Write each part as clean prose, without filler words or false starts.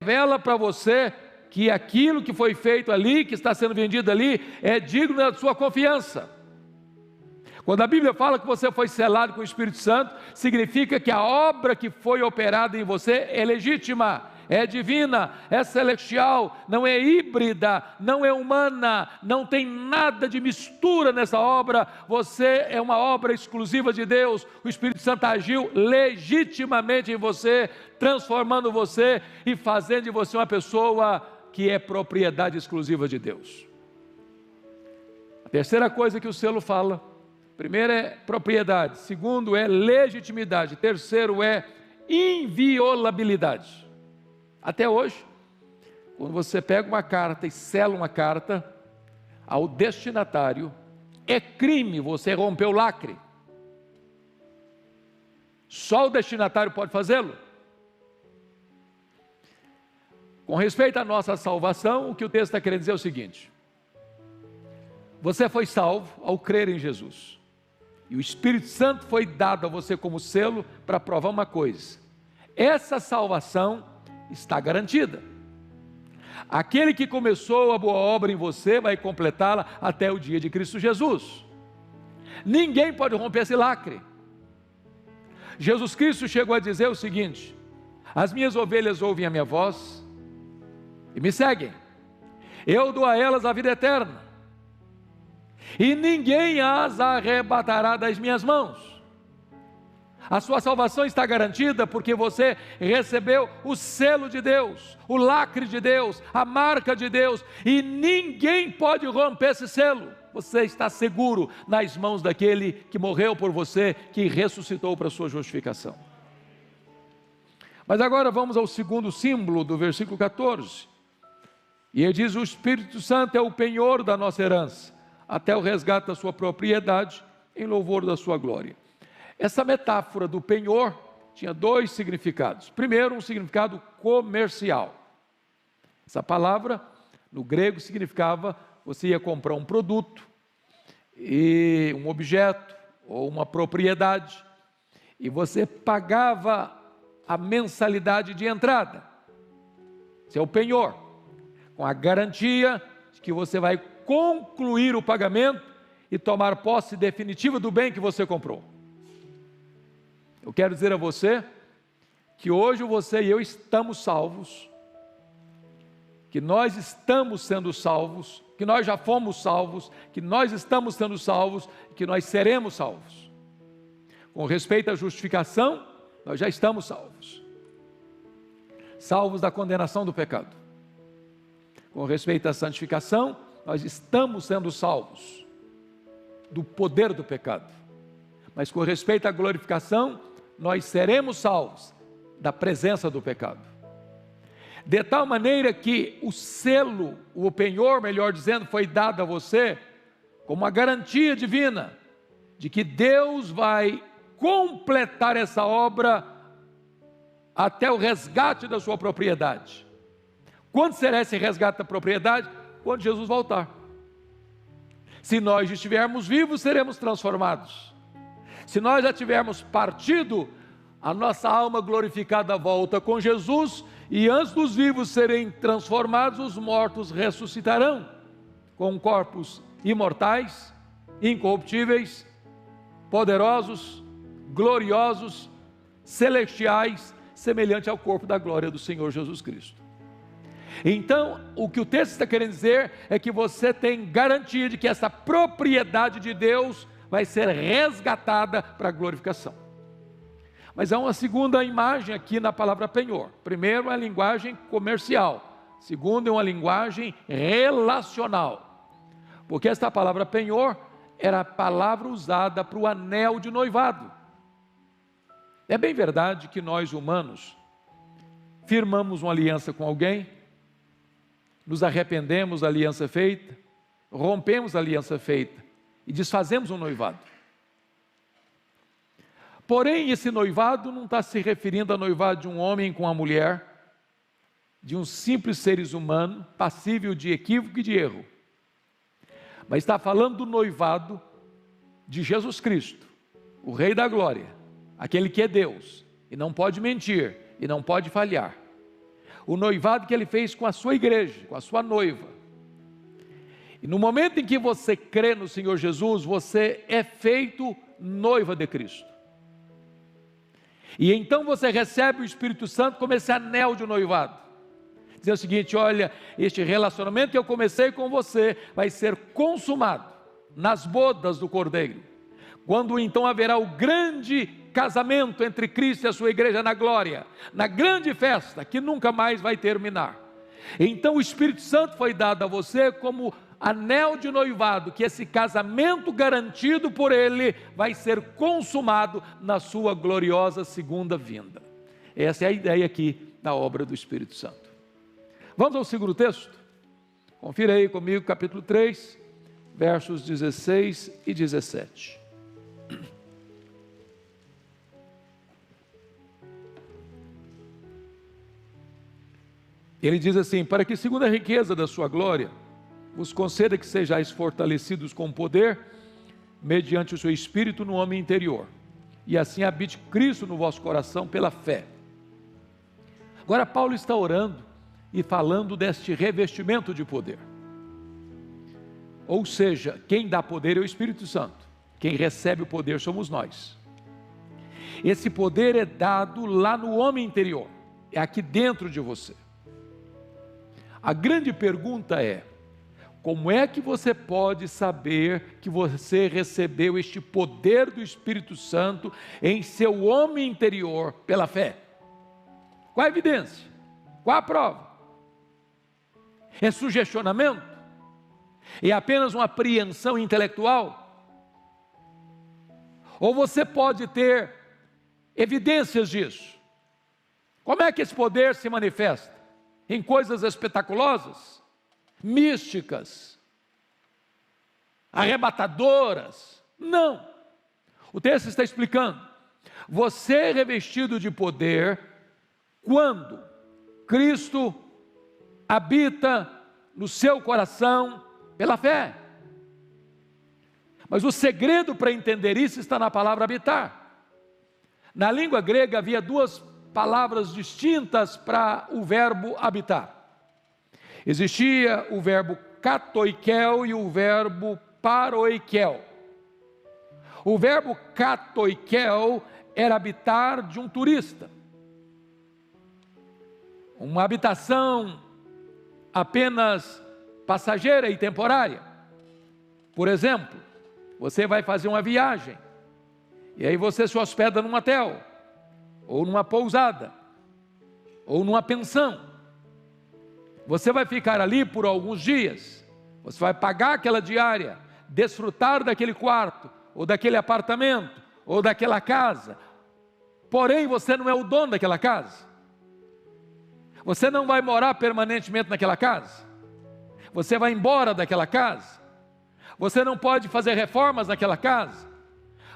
revela para você que aquilo que foi feito ali, que está sendo vendido ali, é digno da sua confiança. Quando a Bíblia fala que você foi selado com o Espírito Santo, significa que a obra que foi operada em você é legítima, é divina, é celestial, não é híbrida, não é humana, não tem nada de mistura nessa obra. Você é uma obra exclusiva de Deus. O Espírito Santo agiu legitimamente em você, transformando você e fazendo de você uma pessoa que é propriedade exclusiva de Deus. A terceira coisa que o selo fala: primeiro é propriedade, segundo é legitimidade, terceiro é inviolabilidade. Até hoje, quando você pega uma carta e sela uma carta ao destinatário, é crime você romper o lacre. Só o destinatário pode fazê-lo. Com respeito à nossa salvação, o que o texto está querendo dizer é o seguinte: você foi salvo ao crer em Jesus. E o Espírito Santo foi dado a você como selo para provar uma coisa: essa salvação está garantida. Aquele que começou a boa obra em você vai completá-la até o dia de Cristo Jesus. Ninguém pode romper esse lacre. Jesus Cristo chegou a dizer o seguinte: as minhas ovelhas ouvem a minha voz e me seguem. Eu dou a elas a vida eterna, e ninguém as arrebatará das minhas mãos. A sua salvação está garantida porque você recebeu o selo de Deus, o lacre de Deus, a marca de Deus, e ninguém pode romper esse selo. Você está seguro nas mãos daquele que morreu por você, que ressuscitou para a sua justificação. Mas agora vamos ao segundo símbolo do versículo 14. E ele diz: o Espírito Santo é o penhor da nossa herança, até o resgate da sua propriedade, em louvor da sua glória. Essa metáfora do penhor tinha dois significados. Primeiro, um significado comercial. Essa palavra, no grego, significava: você ia comprar um produto, e um objeto, ou uma propriedade, e você pagava a mensalidade de entrada. Esse é o penhor, com a garantia de que você vai concluir o pagamento e tomar posse definitiva do bem que você comprou. Eu quero dizer a você que hoje você e eu estamos salvos, que nós estamos sendo salvos, que nós já fomos salvos, que nós estamos sendo salvos, que nós seremos salvos. Com respeito à justificação, nós já estamos salvos, salvos da condenação do pecado. Com respeito à santificação, nós estamos sendo salvos do poder do pecado. Mas com respeito à glorificação, nós seremos salvos da presença do pecado. De tal maneira que o selo, o penhor, melhor dizendo, foi dado a você como uma garantia divina de que Deus vai completar essa obra até o resgate da sua propriedade. Quando será esse resgate da propriedade? Quando Jesus voltar. Se nós estivermos vivos, seremos transformados. Se nós já tivermos partido, a nossa alma glorificada volta com Jesus, e antes dos vivos serem transformados, os mortos ressuscitarão, com corpos imortais, incorruptíveis, poderosos, gloriosos, celestiais, semelhante ao corpo da glória do Senhor Jesus Cristo. Então, o que o texto está querendo dizer é que você tem garantia de que essa propriedade de Deus vai ser resgatada para a glorificação. Mas há uma segunda imagem aqui na palavra penhor. Primeiro, é a linguagem comercial. Segundo, é uma linguagem relacional. Porque esta palavra penhor era a palavra usada para o anel de noivado. É bem verdade que nós humanos firmamos uma aliança com alguém, nos arrependemos da aliança feita, rompemos a aliança feita e desfazemos um noivado. Porém, esse noivado não está se referindo ao noivado de um homem com uma mulher, de uns simples seres humanos, passível de equívoco e de erro. Mas está falando do noivado de Jesus Cristo, o Rei da Glória, aquele que é Deus, e não pode mentir, e não pode falhar. o noivado que Ele fez com a sua igreja, com a sua noiva. E no momento em que você crê no Senhor Jesus, você é feito noiva de Cristo. E então você recebe o Espírito Santo como esse anel de noivado. Dizer o seguinte: olha, este relacionamento que eu comecei com você vai ser consumado nas bodas do Cordeiro, quando então haverá o grande casamento entre Cristo e a sua igreja na glória, na grande festa que nunca mais vai terminar. Então o Espírito Santo foi dado a você como anel de noivado, que esse casamento garantido por Ele vai ser consumado na sua gloriosa segunda vinda. Essa é a ideia aqui da obra do Espírito Santo. Vamos ao segundo texto? Confira aí comigo, capítulo 3, versos 16 e 17. Ele diz assim: para que segundo a riqueza da sua glória, vos conceda que sejais fortalecidos com poder, mediante o seu Espírito no homem interior, e assim habite Cristo no vosso coração pela fé. Agora Paulo está orando e falando deste revestimento de poder. Ou seja, quem dá poder é o Espírito Santo, quem recebe o poder somos nós. Esse poder é dado lá no homem interior, é aqui dentro de você. A grande pergunta é: como é que você pode saber que você recebeu este poder do Espírito Santo em seu homem interior pela fé? Qual a evidência? Qual a prova? É sugestionamento? É apenas uma apreensão intelectual? Ou você pode ter evidências disso? Como é que esse poder se manifesta? Em coisas espetaculosas, místicas, arrebatadoras? Não. O texto está explicando: você é revestido de poder quando Cristo habita no seu coração pela fé. Mas o segredo para entender isso está na palavra habitar. Na língua grega havia duas palavras distintas para o verbo habitar. Existia o verbo katoikel e o verbo paroikel. O verbo katoikel era habitar de um turista, uma habitação apenas passageira e temporária. Por exemplo, você vai fazer uma viagem, e aí você se hospeda num hotel, ou numa pousada, ou numa pensão. Você vai ficar ali por alguns dias, você vai pagar aquela diária, desfrutar daquele quarto, ou daquele apartamento, ou daquela casa. Porém, você não é o dono daquela casa. Você não vai morar permanentemente naquela casa. Você vai embora daquela casa. Você não pode fazer reformas naquela casa.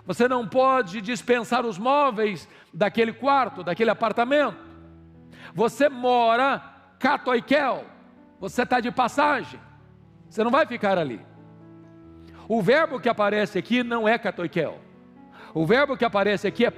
Você não pode dispensar os móveis daquele quarto, daquele apartamento. Você mora katoikel, você está de passagem, você não vai ficar ali. O verbo que aparece aqui não é katoikel. O verbo que aparece aqui é